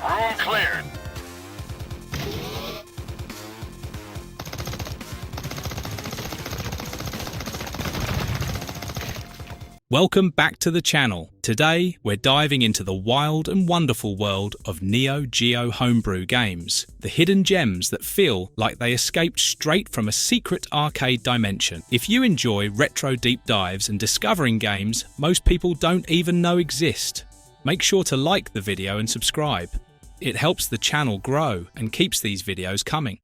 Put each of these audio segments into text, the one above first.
Room cleared. Welcome back to the channel. Today, we're diving into the wild and wonderful world of Geo Homebrew games, the hidden gems that feel like they escaped straight from a secret arcade dimension. If you enjoy retro deep dives and discovering games most people don't even know exist, make sure to like the video and subscribe. It helps the channel grow and keeps these videos coming.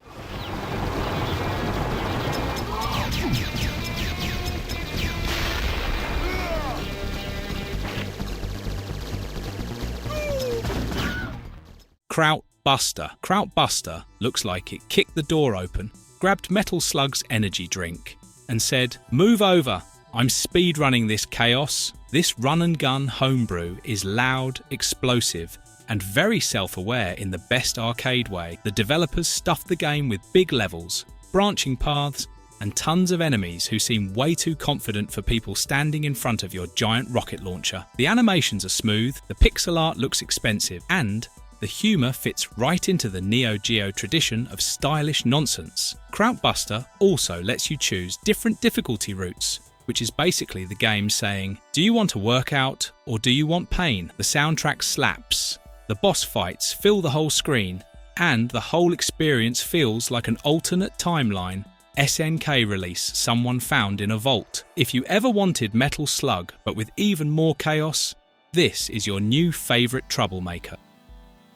Kraut Buster. Kraut Buster looks like it kicked the door open, grabbed Metal Slug's energy drink, and said, "Move over, I'm speedrunning this chaos." This run-and-gun homebrew is loud, explosive, and very self-aware in the best arcade way. The developers stuffed the game with big levels, branching paths, and tons of enemies who seem way too confident for people standing in front of your giant rocket launcher. The animations are smooth, the pixel art looks expensive, and the humour fits right into the Neo Geo tradition of stylish nonsense. Kraut Buster also lets you choose different difficulty routes, which is basically the game saying, do you want a workout or do you want pain? The soundtrack slaps, the boss fights fill the whole screen, and the whole experience feels like an alternate timeline SNK release someone found in a vault. If you ever wanted Metal Slug but with even more chaos, this is your new favourite troublemaker.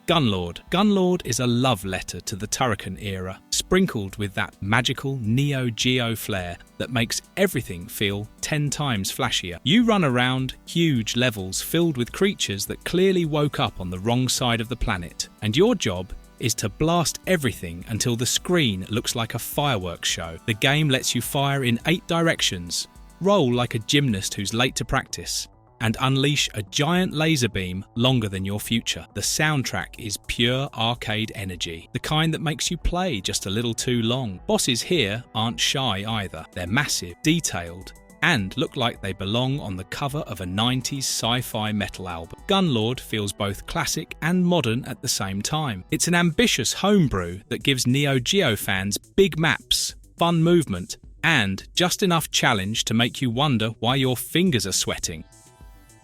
Gunlord. Gunlord is a love letter to the Turrican era, sprinkled with that magical Neo Geo flair that makes everything feel 10 times flashier. You run around huge levels filled with creatures that clearly woke up on the wrong side of the planet, and your job is to blast everything until the screen looks like a fireworks show. The game lets you fire in 8 directions, roll like a gymnast who's late to practice, and unleash a giant laser beam longer than your future. The soundtrack is pure arcade energy, the kind that makes you play just a little too long. Bosses here aren't shy either. They're massive, detailed, and look like they belong on the cover of a 90s sci-fi metal album. Gunlord feels both classic and modern at the same time. It's an ambitious homebrew that gives Neo Geo fans big maps, fun movement, and just enough challenge to make you wonder why your fingers are sweating.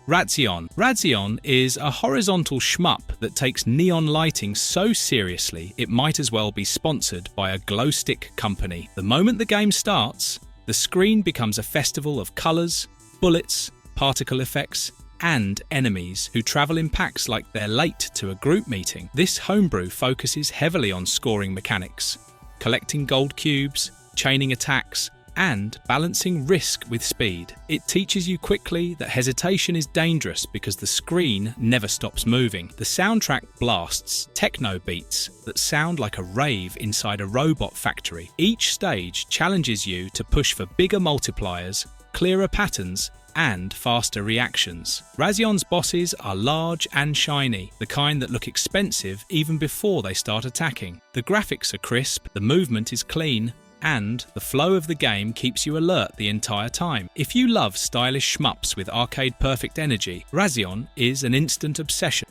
Razion. Razion is a horizontal shmup that takes neon lighting so seriously it might as well be sponsored by a glow stick company. The moment the game starts, the screen becomes a festival of colours, bullets, particle effects, and enemies who travel in packs like they're late to a group meeting. This homebrew focuses heavily on scoring mechanics, collecting gold cubes, chaining attacks, and balancing risk with speed. It teaches you quickly that hesitation is dangerous because the screen never stops moving. The soundtrack blasts techno beats that sound like a rave inside a robot factory. Each stage challenges you to push for bigger multipliers, clearer patterns, and faster reactions. Razion's bosses are large and shiny, the kind that look expensive even before they start attacking. The graphics are crisp, the movement is clean, and the flow of the game keeps you alert the entire time. If you love stylish shmups with arcade-perfect energy, Razion is an instant obsession.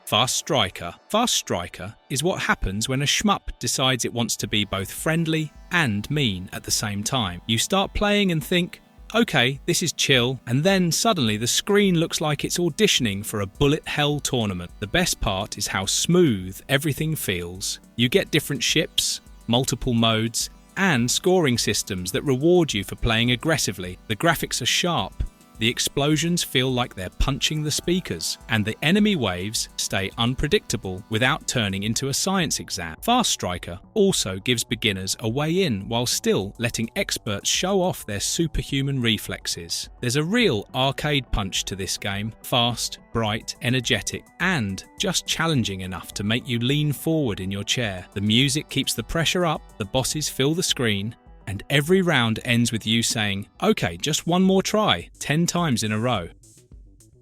Fast Striker. Fast Striker is what happens when a shmup decides it wants to be both friendly and mean at the same time. You start playing and think, okay, this is chill, and then suddenly the screen looks like it's auditioning for a bullet hell tournament. The best part is how smooth everything feels. You get different ships, multiple modes, and scoring systems that reward you for playing aggressively. The graphics are sharp, the explosions feel like they're punching the speakers, and the enemy waves stay unpredictable without turning into a science exam. Fast Striker also gives beginners a way in while still letting experts show off their superhuman reflexes. There's a real arcade punch to this game, fast, bright, energetic, and just challenging enough to make you lean forward in your chair. The music keeps the pressure up, the bosses fill the screen, and every round ends with you saying, okay, just one more try, 10 times in a row.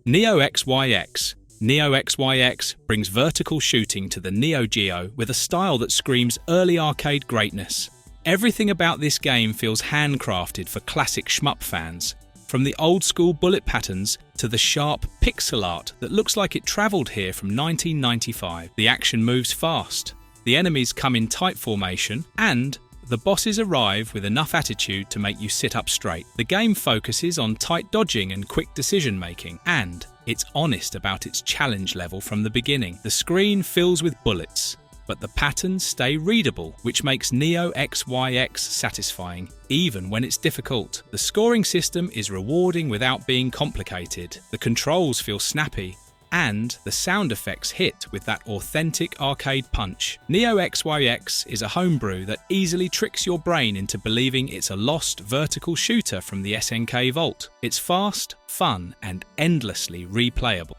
Neo XYX. Neo XYX brings vertical shooting to the Neo Geo with a style that screams early arcade greatness. Everything about this game feels handcrafted for classic shmup fans, from the old school bullet patterns to the sharp pixel art that looks like it travelled here from 1995. The action moves fast, the enemies come in tight formation, and the bosses arrive with enough attitude to make you sit up straight. The game focuses on tight dodging and quick decision making, and it's honest about its challenge level from the beginning. The screen fills with bullets, but the patterns stay readable, which makes Neo XYX satisfying, even when it's difficult. The scoring system is rewarding without being complicated. The controls feel snappy, and the sound effects hit with that authentic arcade punch. Neo XYX is a homebrew that easily tricks your brain into believing it's a lost vertical shooter from the SNK vault. It's fast, fun, and endlessly replayable.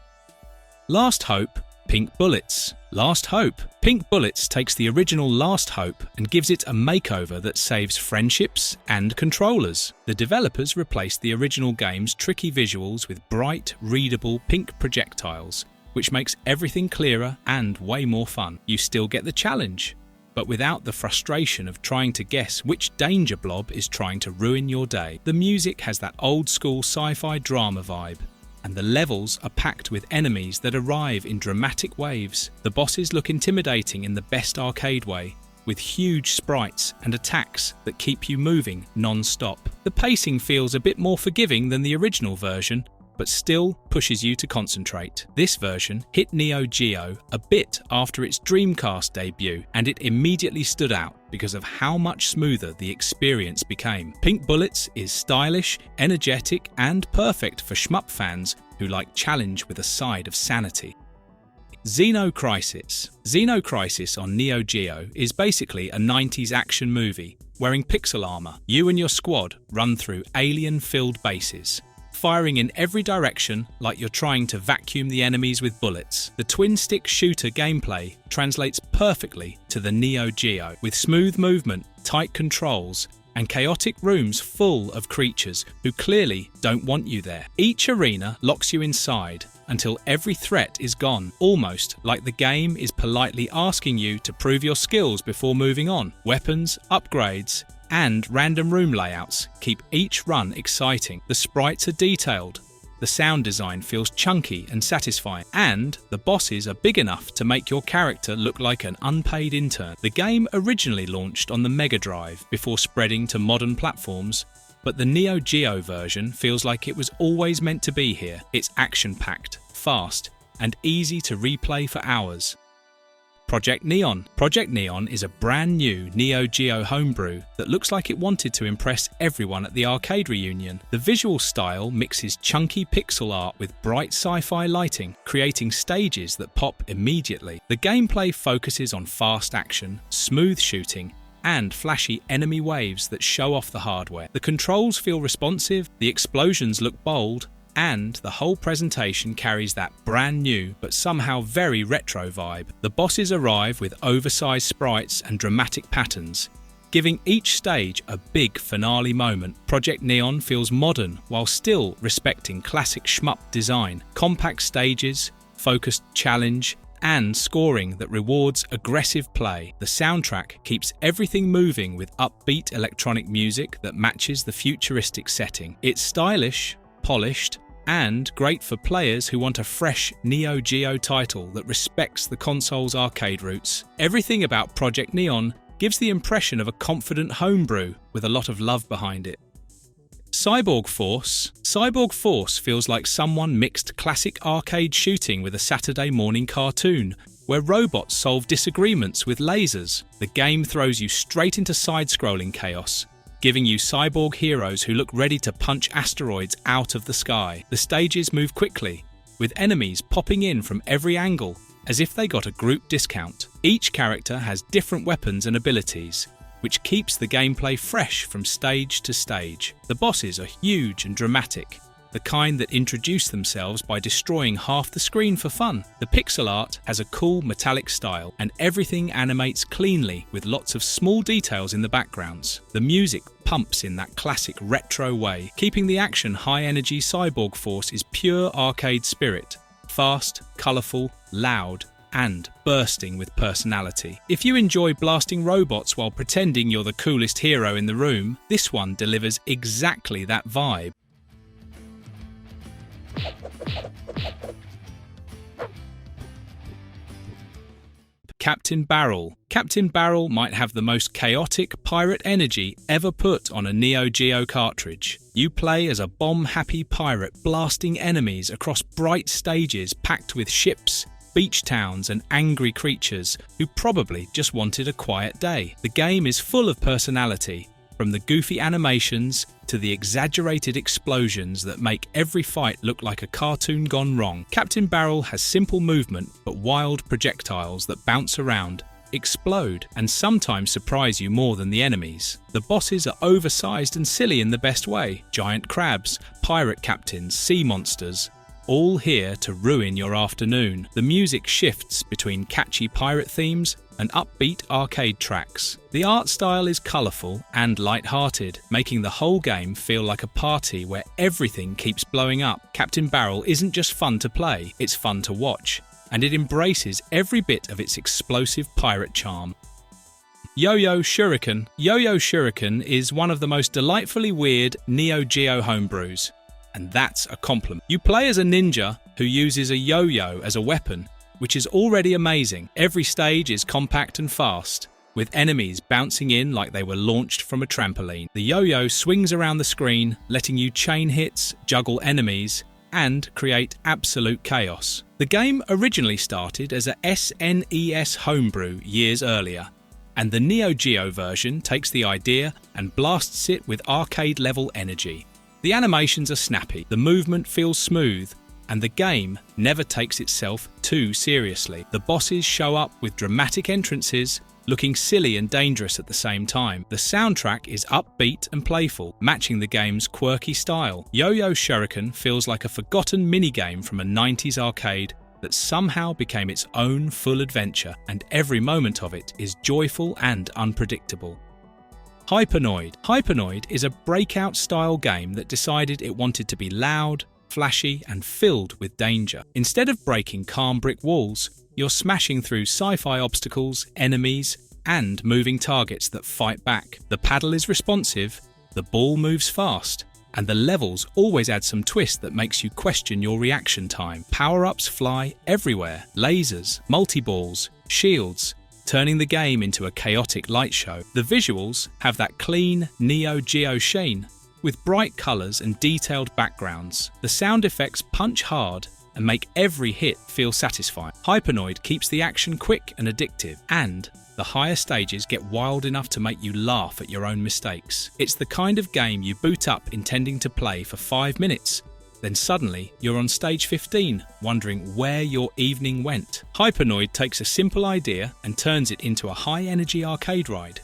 Last Hope, Pink Bullets. Last Hope. Pink Bullets takes the original Last Hope and gives it a makeover that saves friendships and controllers. The developers replaced the original game's tricky visuals with bright, readable pink projectiles, which makes everything clearer and way more fun. You still get the challenge, but without the frustration of trying to guess which danger blob is trying to ruin your day. The music has that old-school sci-fi drama vibe, and the levels are packed with enemies that arrive in dramatic waves. The bosses look intimidating in the best arcade way, with huge sprites and attacks that keep you moving non-stop. The pacing feels a bit more forgiving than the original version, but still pushes you to concentrate. This version hit Neo Geo a bit after its Dreamcast debut, and it immediately stood out because of how much smoother the experience became. Pink Bullets is stylish, energetic, and perfect for shmup fans who like challenge with a side of sanity. Xeno Crisis. Xeno Crisis on Neo Geo is basically a 90s action movie. Wearing pixel armor, you and your squad run through alien-filled bases, firing in every direction like you're trying to vacuum the enemies with bullets. The twin-stick shooter gameplay translates perfectly to the Neo Geo, with smooth movement, tight controls, and chaotic rooms full of creatures who clearly don't want you there. Each arena locks you inside until every threat is gone, almost like the game is politely asking you to prove your skills before moving on. Weapons, upgrades, and random room layouts keep each run exciting. The sprites are detailed, the sound design feels chunky and satisfying, and the bosses are big enough to make your character look like an unpaid intern. The game originally launched on the Mega Drive before spreading to modern platforms, but the Neo Geo version feels like it was always meant to be here. It's action-packed, fast, and easy to replay for hours. Project Neon. Project Neon is a brand new Neo Geo homebrew that looks like it wanted to impress everyone at the arcade reunion. The visual style mixes chunky pixel art with bright sci-fi lighting, creating stages that pop immediately. The gameplay focuses on fast action, smooth shooting, and flashy enemy waves that show off the hardware. The controls feel responsive, the explosions look bold, and the whole presentation carries that brand new but somehow very retro vibe. The bosses arrive with oversized sprites and dramatic patterns, giving each stage a big finale moment. Project Neon feels modern while still respecting classic shmup design. Compact stages, focused challenge, and scoring that rewards aggressive play. The soundtrack keeps everything moving with upbeat electronic music that matches the futuristic setting. It's stylish, polished, and great for players who want a fresh Neo Geo title that respects the console's arcade roots. Everything about Project Neon gives the impression of a confident homebrew with a lot of love behind it. Cyborg Force. Cyborg Force feels like someone mixed classic arcade shooting with a Saturday morning cartoon, where robots solve disagreements with lasers. The game throws you straight into side-scrolling chaos, giving you cyborg heroes who look ready to punch asteroids out of the sky. The stages move quickly, with enemies popping in from every angle, as if they got a group discount. Each character has different weapons and abilities, which keeps the gameplay fresh from stage to stage. The bosses are huge and dramatic, the kind that introduce themselves by destroying half the screen for fun. The pixel art has a cool metallic style, and everything animates cleanly with lots of small details in the backgrounds. The music pumps in that classic retro way, keeping the action high-energy. Cyborg Force is pure arcade spirit, fast, colourful, loud, and bursting with personality. If you enjoy blasting robots while pretending you're the coolest hero in the room, this one delivers exactly that vibe. Captain Barrel. Captain Barrel might have the most chaotic pirate energy ever put on a Neo Geo cartridge. You play as a bomb-happy pirate blasting enemies across bright stages packed with ships, beach towns and angry creatures who probably just wanted a quiet day. The game is full of personality, from the goofy animations to the exaggerated explosions that make every fight look like a cartoon gone wrong. Captain Barrel has simple movement but wild projectiles that bounce around, explode, and sometimes surprise you more than the enemies. The bosses are oversized and silly in the best way. Giant crabs, pirate captains, sea monsters, all here to ruin your afternoon. The music shifts between catchy pirate themes and upbeat arcade tracks. The art style is colourful and light-hearted, making the whole game feel like a party where everything keeps blowing up. Captain Barrel isn't just fun to play, it's fun to watch, and it embraces every bit of its explosive pirate charm. Yo-Yo Shuriken. Yo-Yo Shuriken is one of the most delightfully weird Neo Geo homebrews, and that's a compliment. You play as a ninja who uses a yo-yo as a weapon, which is already amazing. Every stage is compact and fast, with enemies bouncing in like they were launched from a trampoline. The yo-yo swings around the screen, letting you chain hits, juggle enemies, and create absolute chaos. The game originally started as a SNES homebrew years earlier, and the Neo Geo version takes the idea and blasts it with arcade-level energy. The animations are snappy, the movement feels smooth, and the game never takes itself too seriously. The bosses show up with dramatic entrances, looking silly and dangerous at the same time. The soundtrack is upbeat and playful, matching the game's quirky style. Yo-Yo Shuriken feels like a forgotten minigame from a 90s arcade that somehow became its own full adventure, and every moment of it is joyful and unpredictable. Hypernoid. Hypernoid is a breakout-style game that decided it wanted to be loud, flashy and filled with danger. Instead of breaking calm brick walls, you're smashing through sci-fi obstacles, enemies, and moving targets that fight back. The paddle is responsive, the ball moves fast, and the levels always add some twist that makes you question your reaction time. Power-ups fly everywhere, lasers, multi-balls, shields, turning the game into a chaotic light show. The visuals have that clean Neo Geo sheen, with bright colours and detailed backgrounds. The sound effects punch hard and make every hit feel satisfying. Hypernoid keeps the action quick and addictive, and the higher stages get wild enough to make you laugh at your own mistakes. It's the kind of game you boot up intending to play for 5 minutes, then suddenly you're on stage 15, wondering where your evening went. Hypernoid takes a simple idea and turns it into a high-energy arcade ride.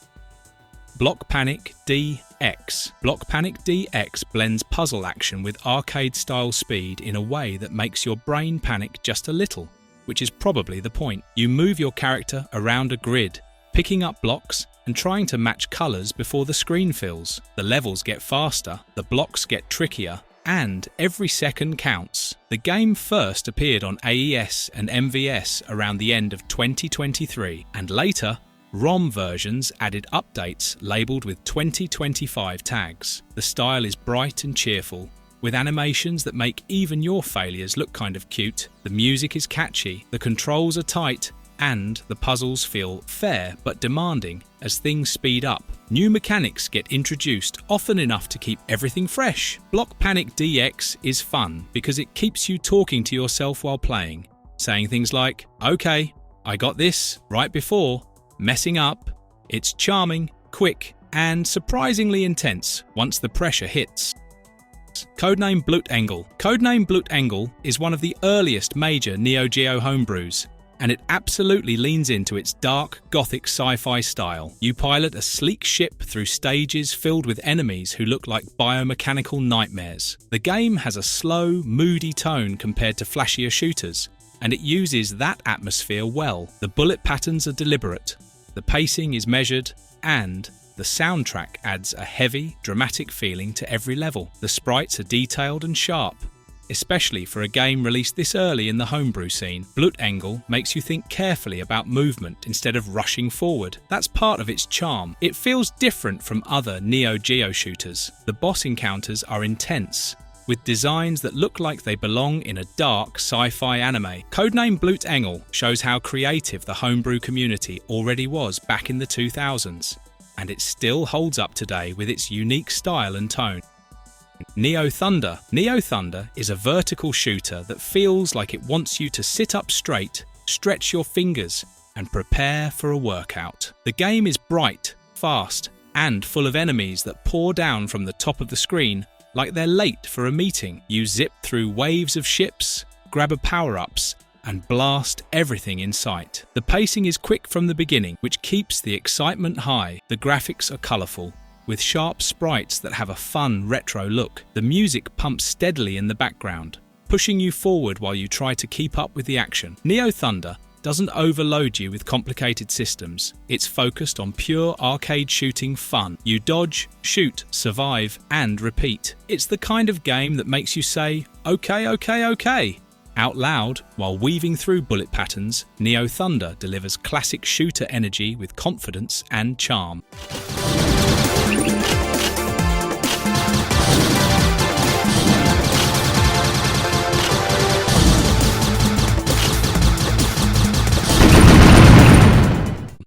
Block Panic DX. Block Panic DX blends puzzle action with arcade-style speed in a way that makes your brain panic just a little, which is probably the point. You move your character around a grid, picking up blocks and trying to match colours before the screen fills. The levels get faster, the blocks get trickier, and every second counts. The game first appeared on AES and MVS around the end of 2023, and later ROM versions added updates labelled with 2025 tags. The style is bright and cheerful, with animations that make even your failures look kind of cute. The music is catchy, the controls are tight, and the puzzles feel fair but demanding as things speed up. New mechanics get introduced often enough to keep everything fresh. Block Panic DX is fun because it keeps you talking to yourself while playing, saying things like, "Okay, I got this," right before messing up. It's charming, quick, and surprisingly intense once the pressure hits. Codename Blutengel. Codename Blutengel is one of the earliest major Neo Geo homebrews, and it absolutely leans into its dark, gothic sci-fi style. You pilot a sleek ship through stages filled with enemies who look like biomechanical nightmares. The game has a slow, moody tone compared to flashier shooters, and it uses that atmosphere well. The bullet patterns are deliberate, the pacing is measured, and the soundtrack adds a heavy, dramatic feeling to every level. The sprites are detailed and sharp, especially for a game released this early in the homebrew scene. Blutengel makes you think carefully about movement instead of rushing forward. That's part of its charm. It feels different from other Neo Geo shooters. The boss encounters are intense, with designs that look like they belong in a dark sci-fi anime. Codename Blut Engel shows how creative the homebrew community already was back in the 2000s, and it still holds up today with its unique style and tone. Neo Thunder. Neo Thunder is a vertical shooter that feels like it wants you to sit up straight, stretch your fingers, and prepare for a workout. The game is bright, fast, and full of enemies that pour down from the top of the screen like they're late for a meeting. You zip through waves of ships, grab power-ups, and blast everything in sight. The pacing is quick from the beginning, which keeps the excitement high. The graphics are colourful, with sharp sprites that have a fun retro look. The music pumps steadily in the background, pushing you forward while you try to keep up with the action. Neo Thunder doesn't overload you with complicated systems. It's focused on pure arcade shooting fun. You dodge, shoot, survive, and repeat. It's the kind of game that makes you say, "Okay, okay, okay," out loud while weaving through bullet patterns. Neo Thunder delivers classic shooter energy with confidence and charm.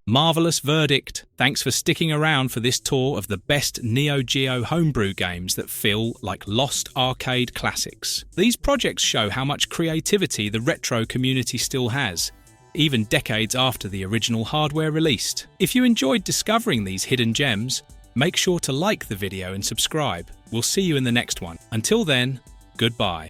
Marvelous verdict. Thanks for sticking around for this tour of the best Neo Geo homebrew games that feel like lost arcade classics. These projects show how much creativity the retro community still has, even decades after the original hardware released. If you enjoyed discovering these hidden gems, make sure to like the video and subscribe. We'll see you in the next one. Until then, goodbye.